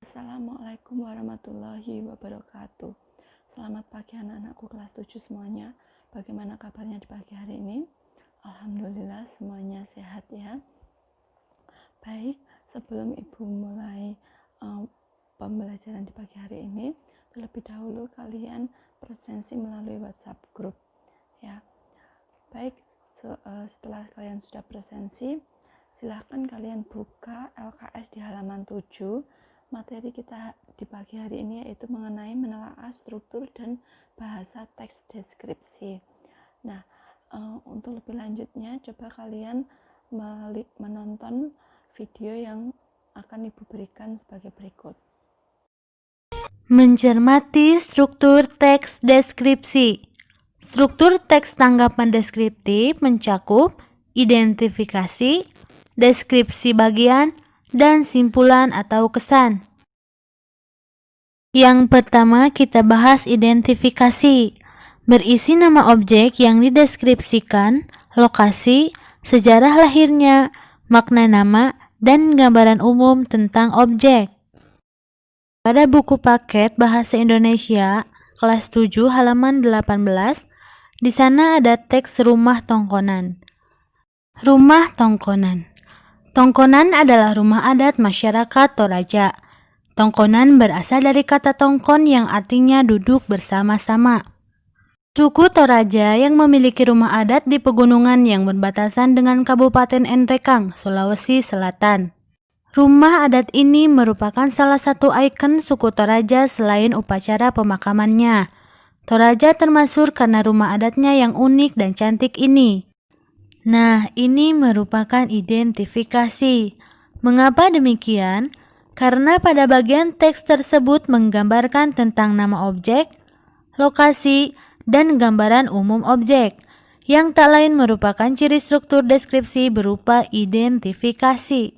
Assalamualaikum warahmatullahi wabarakatuh. Selamat pagi anak-anakku kelas 7 semuanya. Bagaimana kabarnya di pagi hari ini? Alhamdulillah semuanya sehat ya. Baik, sebelum Ibu mulai pembelajaran di pagi hari ini, terlebih dahulu kalian presensi melalui WhatsApp group ya. Baik, setelah kalian sudah presensi, silahkan kalian buka LKS di halaman 7. Materi kita di pagi hari ini yaitu mengenai menelaah struktur dan bahasa teks deskripsi. Nah, untuk lebih lanjutnya coba kalian menonton video yang akan Ibu berikan sebagai berikut. Mencermati struktur teks deskripsi. Struktur teks tanggapan deskriptif mencakup identifikasi, deskripsi bagian, dan simpulan atau kesan. Yang pertama kita bahas identifikasi. Berisi nama objek yang dideskripsikan, lokasi, sejarah lahirnya, makna nama, dan gambaran umum tentang objek. Pada buku paket Bahasa Indonesia kelas 7 halaman 18, di sana ada teks rumah tongkonan. Rumah tongkonan. Tongkonan adalah rumah adat masyarakat Toraja. Tongkonan berasal dari kata tongkon yang artinya duduk bersama-sama. Suku Toraja yang memiliki rumah adat di pegunungan yang berbatasan dengan Kabupaten Nrekang, Sulawesi Selatan. Rumah adat ini merupakan salah satu ikon suku Toraja selain upacara pemakamannya. Toraja termasyhur karena rumah adatnya yang unik dan cantik ini. Nah, ini merupakan identifikasi. Mengapa demikian? Karena pada bagian teks tersebut menggambarkan tentang nama objek, lokasi, dan gambaran umum objek, yang tak lain merupakan ciri struktur deskripsi berupa identifikasi.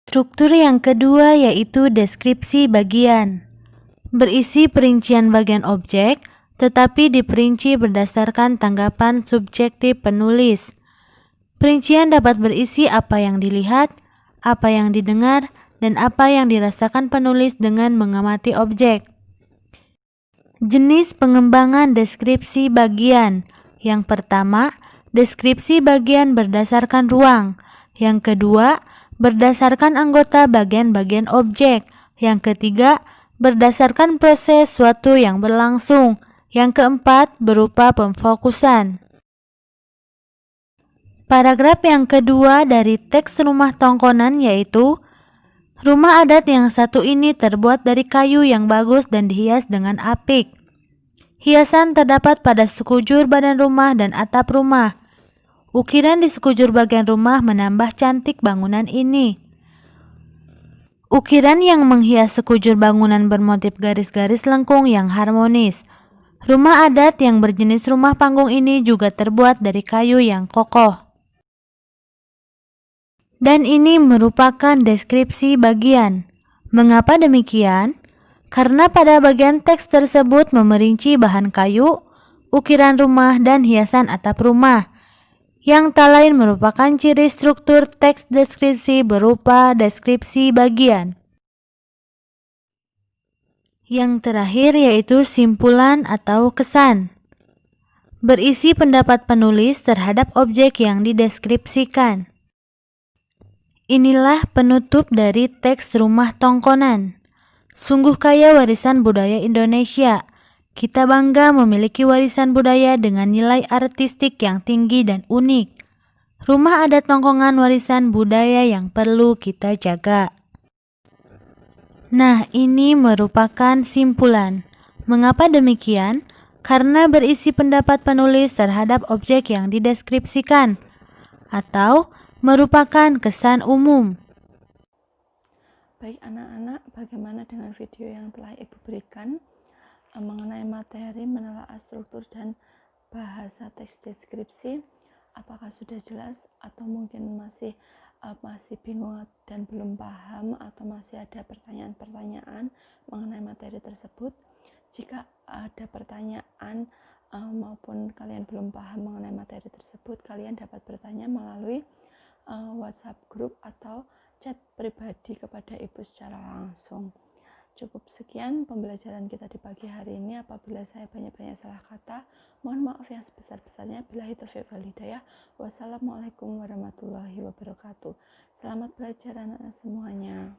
Struktur yang kedua yaitu deskripsi bagian. Berisi perincian bagian objek, tetapi diperinci berdasarkan tanggapan subjektif penulis. Perincian dapat berisi apa yang dilihat, apa yang didengar, dan apa yang dirasakan penulis dengan mengamati objek. Jenis pengembangan deskripsi bagian. Yang pertama, deskripsi bagian berdasarkan ruang. Yang kedua, berdasarkan anggota bagian-bagian objek. Yang ketiga, berdasarkan proses suatu yang berlangsung. Yang keempat, berupa pemfokusan. Paragraf yang kedua dari teks rumah tongkonan yaitu, rumah adat yang satu ini terbuat dari kayu yang bagus dan dihias dengan apik. Hiasan terdapat pada sekujur badan rumah dan atap rumah. Ukiran di sekujur bagian rumah menambah cantik bangunan ini. Ukiran yang menghias sekujur bangunan bermotif garis-garis lengkung yang harmonis. Rumah adat yang berjenis rumah panggung ini juga terbuat dari kayu yang kokoh. Dan ini merupakan deskripsi bagian. Mengapa demikian? Karena pada bagian teks tersebut memerinci bahan kayu, ukiran rumah, dan hiasan atap rumah, yang tak lain merupakan ciri struktur teks deskripsi berupa deskripsi bagian. Yang terakhir yaitu simpulan atau kesan. Berisi pendapat penulis terhadap objek yang dideskripsikan. Inilah penutup dari teks rumah tongkonan. Sungguh kaya warisan budaya Indonesia. Kita bangga memiliki warisan budaya dengan nilai artistik yang tinggi dan unik. Rumah adat tongkongan warisan budaya yang perlu kita jaga. Nah, ini merupakan simpulan. Mengapa demikian? Karena berisi pendapat penulis terhadap objek yang dideskripsikan, atau merupakan kesan umum. Baik anak-anak, bagaimana dengan video yang telah Ibu berikan mengenai materi menelaah struktur dan bahasa teks deskripsi? Apakah sudah jelas atau mungkin masih bingung dan belum paham atau masih ada pertanyaan-pertanyaan mengenai materi tersebut? Jika ada pertanyaan maupun kalian belum paham mengenai materi tersebut, kalian dapat bertanya melalui WhatsApp group atau chat pribadi kepada ibu secara langsung. Cukup sekian pembelajaran kita di pagi hari ini. Apabila saya banyak-banyak salah kata, mohon maaf yang sebesar-besarnya. Billahi taufiq wal hidayah. Wassalamualaikum warahmatullahi wabarakatuh. Selamat belajar anak-anak semuanya.